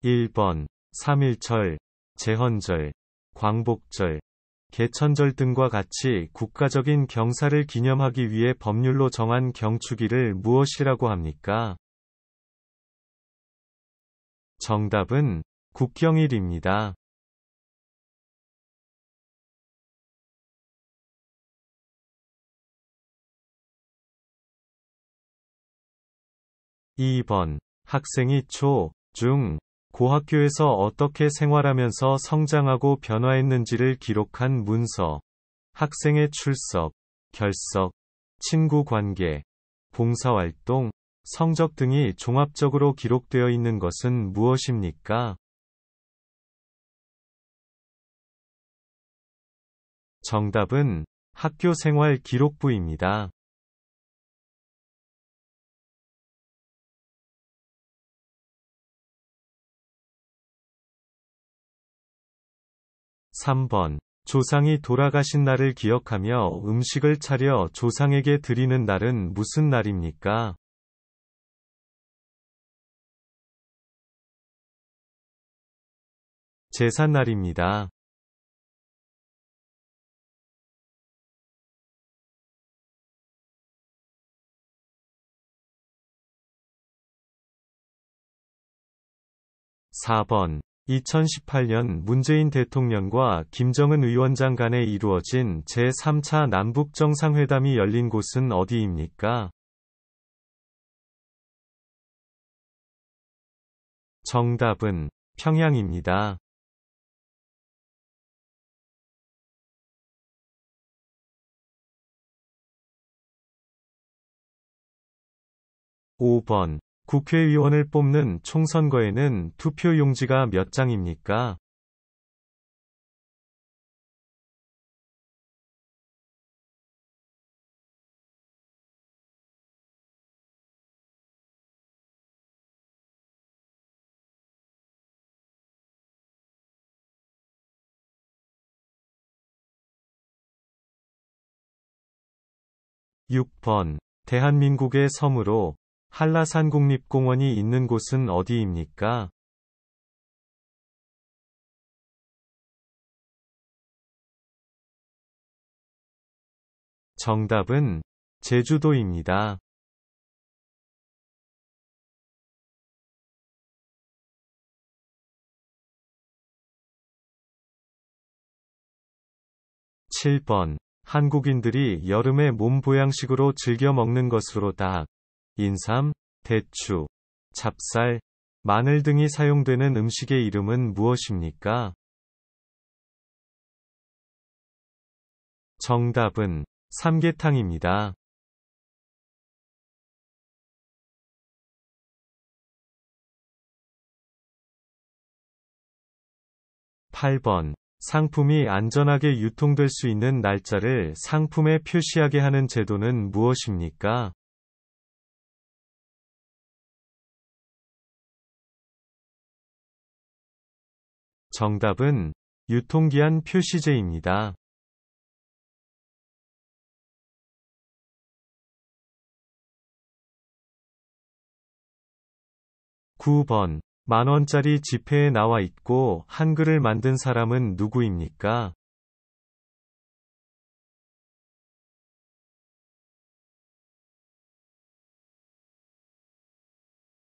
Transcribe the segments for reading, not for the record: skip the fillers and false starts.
1번 3.1절, 제헌절, 광복절, 개천절 등과 같이 국가적인 경사를 기념하기 위해 법률로 정한 경축일을 무엇이라고 합니까? 정답은 국경일입니다. 2번 학생이 초, 중, 고학교에서 어떻게 생활하면서 성장하고 변화했는지를 기록한 문서. 학생의 출석, 결석, 친구 관계, 봉사활동, 성적 등이 종합적으로 기록되어 있는 것은 무엇입니까? 정답은 학교생활 기록부입니다. 3번. 조상이 돌아가신 날을 기억하며 음식을 차려 조상에게 드리는 날은 무슨 날입니까? 제삿날입니다. 4번. 2018년 문재인 대통령과 김정은 위원장 간에 이루어진 제3차 남북정상회담이 열린 곳은 어디입니까? 정답은 평양입니다. 5번. 국회의원을 뽑는 총선거에는 투표용지가 몇 장입니까? (6번) 대한민국의 섬으로 한라산 국립공원이 있는 곳은 어디입니까? 정답은 제주도입니다. 7번. 한국인들이 여름에 몸 보양식으로 즐겨 먹는 것으로 닭, 인삼, 대추, 찹쌀, 마늘 등이 사용되는 음식의 이름은 무엇입니까? 정답은 삼계탕입니다. 8번. 상품이 안전하게 유통될 수 있는 날짜를 상품에 표시하게 하는 제도는 무엇입니까? 정답은 유통기한 표시제입니다. 9번. 만원짜리 지폐에 나와 있고 한글을 만든 사람은 누구입니까?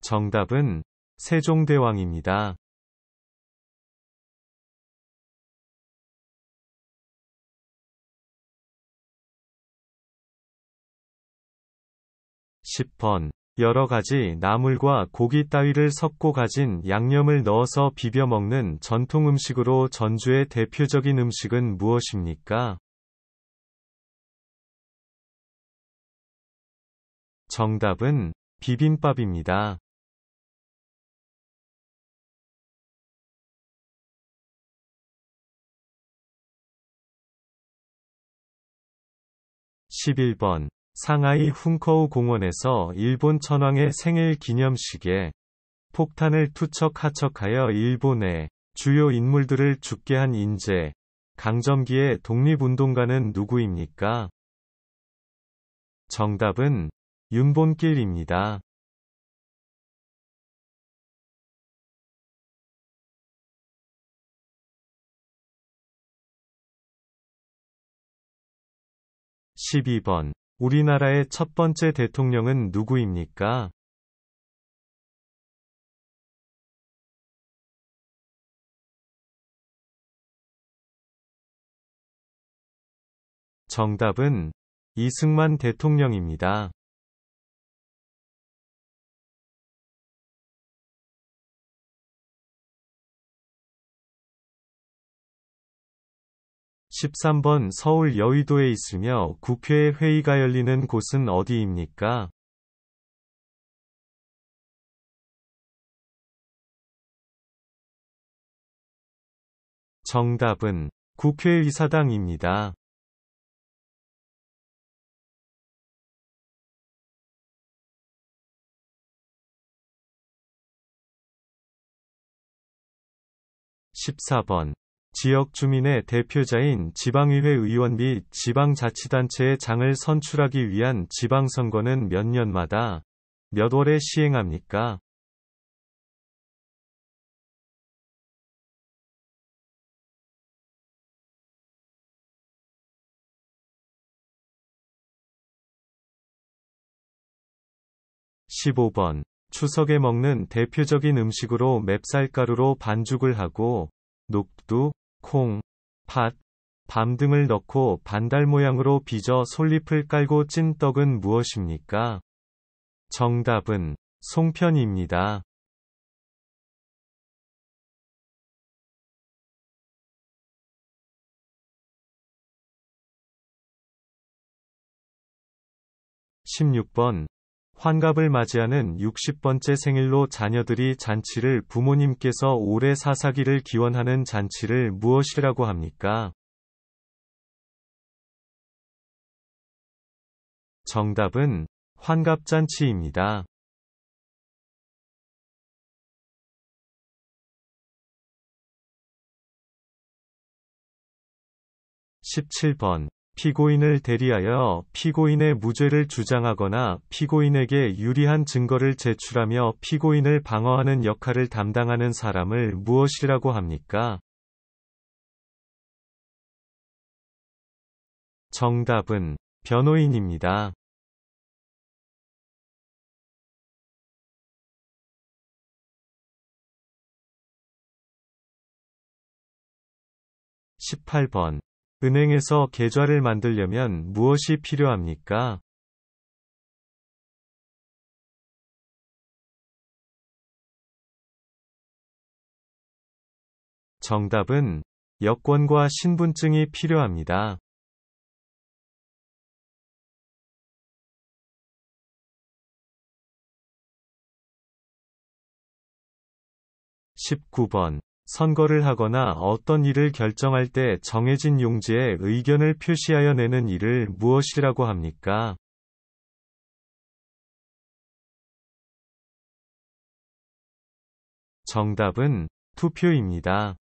정답은 세종대왕입니다. 10번. 여러 가지 나물과 고기 따위를 섞고 가진 양념을 넣어서 비벼 먹는 전통 음식으로 전주의 대표적인 음식은 무엇입니까? 정답은 비빔밥입니다. 11번. 상하이 훈커우 공원에서 일본 천황의 생일 기념식에 폭탄을 투척 하척하여 일본의 주요 인물들을 죽게 한 인재, 강점기의 독립운동가는 누구입니까? 정답은 윤본길입니다. 12번. 우리나라의 첫 번째 대통령은 누구입니까? 정답은 이승만 대통령입니다. 13번. 서울 여의도에 있으며 국회 회의가 열리는 곳은 어디입니까? 정답은 국회의사당입니다. 14번. 지역 주민의 대표자인 지방의회 의원 및 지방자치단체의 장을 선출하기 위한 지방선거는 몇 년마다, 몇 월에 시행합니까? (15번) 추석에 먹는 대표적인 음식으로 맵쌀가루로 반죽을 하고 녹두, 콩, 팥, 밤 등을 넣고 반달 모양으로 빚어 솔잎을 깔고 찐 떡은 무엇입니까? 정답은 송편입니다. 16번. 환갑을 맞이하는 60번째 생일로 자녀들이 잔치를 부모님께서 오래 사사기를 기원하는 잔치를 무엇이라고 합니까? 정답은 환갑잔치입니다. 17번. 피고인을 대리하여 피고인의 무죄를 주장하거나 피고인에게 유리한 증거를 제출하며 피고인을 방어하는 역할을 담당하는 사람을 무엇이라고 합니까? 정답은 변호인입니다. 18번. 은행에서 계좌를 만들려면 무엇이 필요합니까? 정답은 여권과 신분증이 필요합니다. 19번. 선거를 하거나 어떤 일을 결정할 때 정해진 용지에 의견을 표시하여 내는 일을 무엇이라고 합니까? 정답은 투표입니다.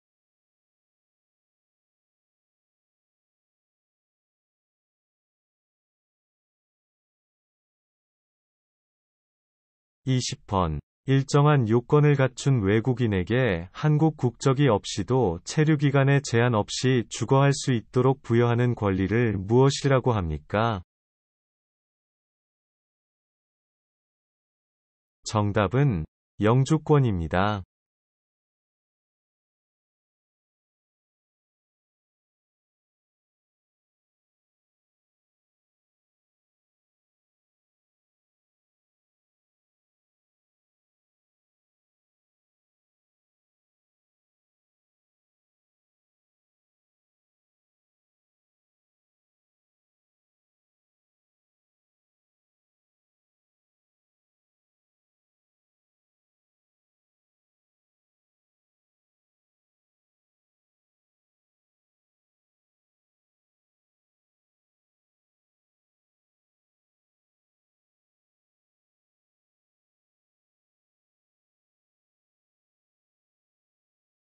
20번. 일정한 요건을 갖춘 외국인에게 한국 국적이 없이도 체류기간에 제한 없이 주거할 수 있도록 부여하는 권리를 무엇이라고 합니까? 정답은 영주권입니다.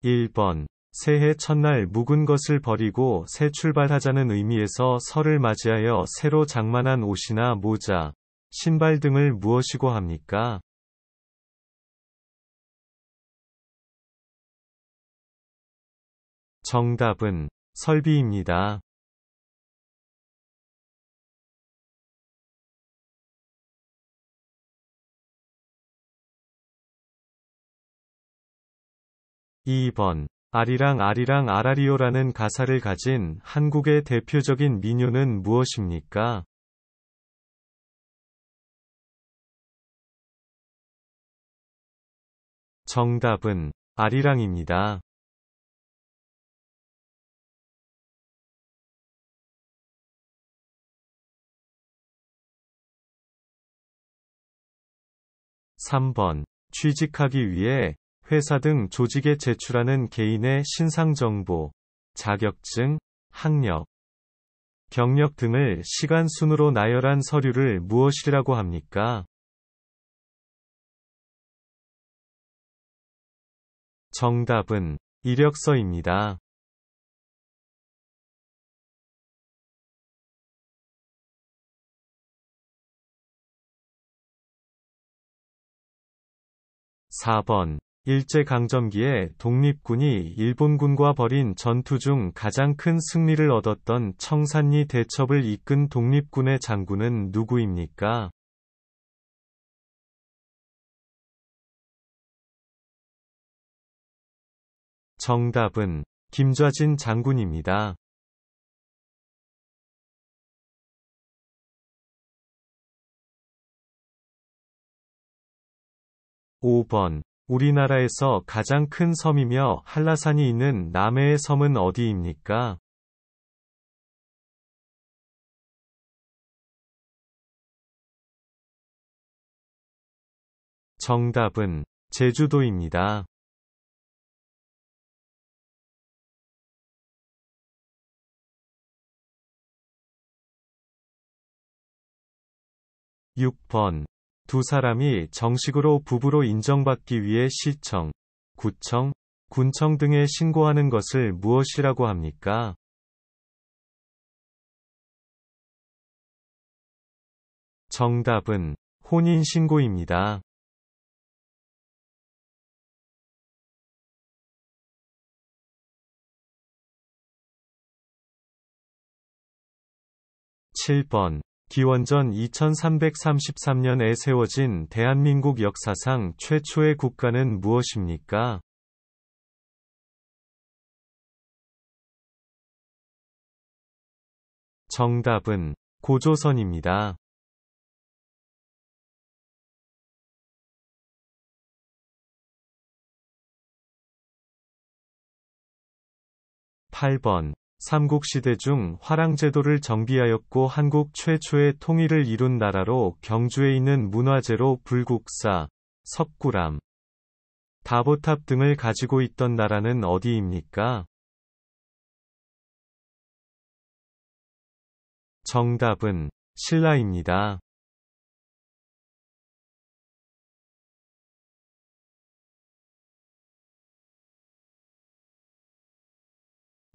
1번. 새해 첫날 묵은 것을 버리고 새 출발하자는 의미에서 설을 맞이하여 새로 장만한 옷이나 모자, 신발 등을 무엇이고 합니까? 정답은 설비입니다. 2번. 아리랑 아리랑 아라리오라는 가사를 가진 한국의 대표적인 민요는 무엇입니까? 정답은 아리랑입니다. 3번. 취직하기 위해 회사 등 조직에 제출하는 개인의 신상정보, 자격증, 학력, 경력 등을 시간 순으로 나열한 서류를 무엇이라고 합니까? 정답은 이력서입니다. 4번. 일제강점기에 독립군이 일본군과 벌인 전투 중 가장 큰 승리를 얻었던 청산리 대첩을 이끈 독립군의 장군은 누구입니까? 정답은 김좌진 장군입니다. 5번. 우리나라에서 가장 큰 섬이며 한라산이 있는 남해의 섬은 어디입니까? 정답은 제주도입니다. 6번. 두 사람이 정식으로 부부로 인정받기 위해 시청, 구청, 군청 등에 신고하는 것을 무엇이라고 합니까? 정답은 혼인신고입니다. 7번. 기원전 2333년에 세워진 대한민국 역사상 최초의 국가는 무엇입니까? 정답은 고조선입니다. 8번. 삼국시대 중 화랑제도를 정비하였고 한국 최초의 통일을 이룬 나라로 경주에 있는 문화재로 불국사, 석굴암, 다보탑 등을 가지고 있던 나라는 어디입니까? 정답은 신라입니다.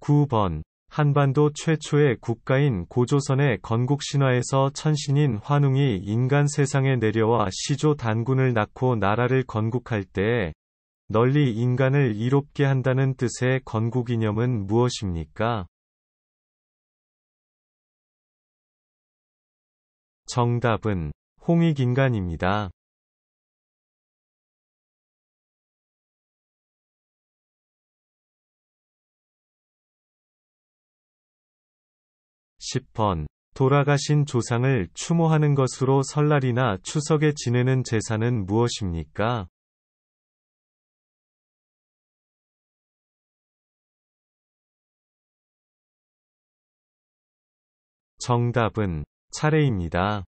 9번. 한반도 최초의 국가인 고조선의 건국신화에서 천신인 환웅이 인간 세상에 내려와 시조 단군을 낳고 나라를 건국할 때에 널리 인간을 이롭게 한다는 뜻의 건국이념은 무엇입니까? 정답은 홍익인간입니다. 10번. 돌아가신 조상을 추모하는 것으로 설날이나 추석에 지내는 제사는 무엇입니까? 정답은 차례입니다.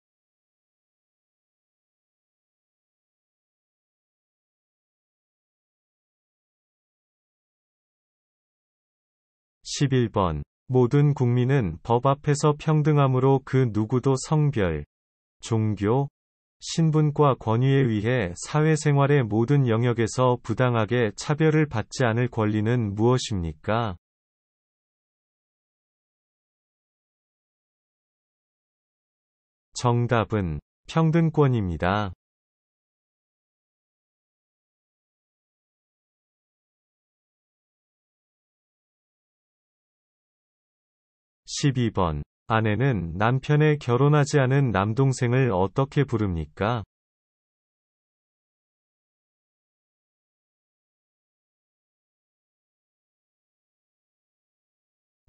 11번. 모든 국민은 법 앞에서 평등하므로 그 누구도 성별, 종교, 신분과 권위에 의해 사회생활의 모든 영역에서 부당하게 차별을 받지 않을 권리는 무엇입니까? 정답은 평등권입니다. 12번. 아내는 남편의 결혼하지 않은 남동생을 어떻게 부릅니까?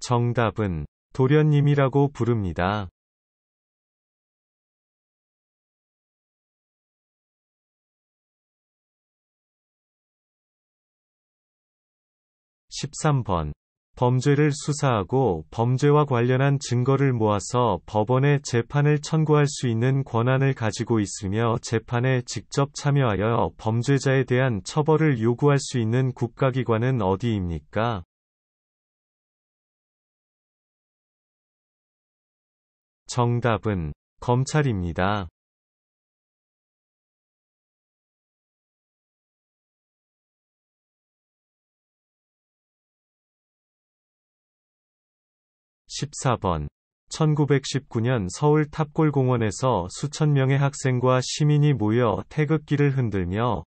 정답은 도련님이라고 부릅니다. 13번. 범죄를 수사하고 범죄와 관련한 증거를 모아서 법원에 재판을 청구할 수 있는 권한을 가지고 있으며 재판에 직접 참여하여 범죄자에 대한 처벌을 요구할 수 있는 국가기관은 어디입니까? 정답은 검찰입니다. 14번. 1919년 서울 탑골공원에서 수천 명의 학생과 시민이 모여 태극기를 흔들며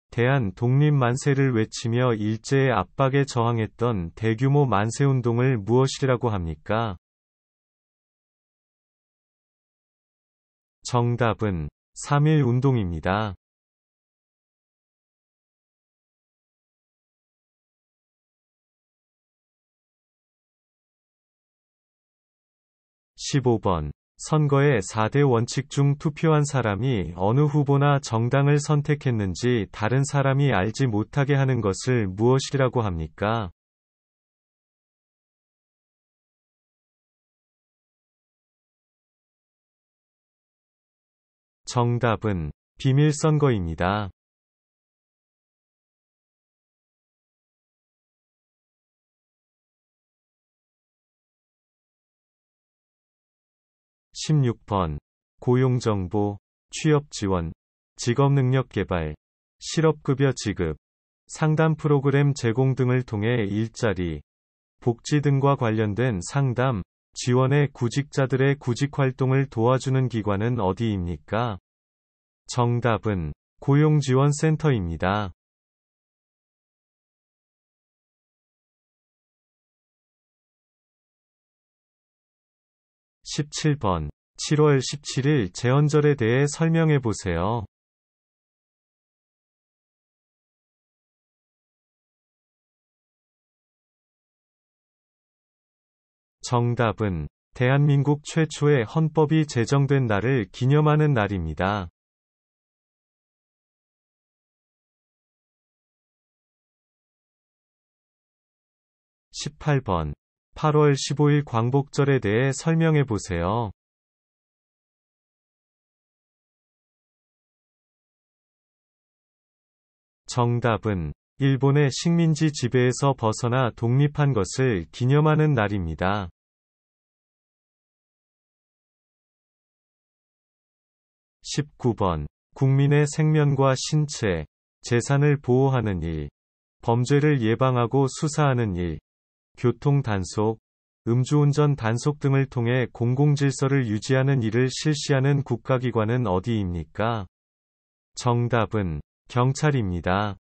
대한 독립 만세를 외치며 일제의 압박에 저항했던 대규모 만세운동을 무엇이라고 합니까? 정답은 3.1 운동입니다. 15번. 선거의 4대 원칙 중 투표한 사람이 어느 후보나 정당을 선택했는지 다른 사람이 알지 못하게 하는 것을 무엇이라고 합니까? 정답은 비밀선거입니다. 16번. 고용정보, 취업지원, 직업능력개발, 실업급여 지급, 상담 프로그램 제공 등을 통해 일자리, 복지 등과 관련된 상담, 지원의 구직자들의 구직활동을 도와주는 기관은 어디입니까? 정답은 고용지원센터입니다. 17번. 7월 17일 제헌절에 대해 설명해 보세요. 정답은 대한민국 최초의 헌법이 제정된 날을 기념하는 날입니다. 18번. 8월 15일 광복절에 대해 설명해 보세요. 정답은 일본의 식민지 지배에서 벗어나 독립한 것을 기념하는 날입니다. 19번. 국민의 생명과 신체, 재산을 보호하는 일, 범죄를 예방하고 수사하는 일, 교통 단속, 음주운전 단속 등을 통해 공공질서를 유지하는 일을 실시하는 국가기관은 어디입니까? 정답은 경찰입니다.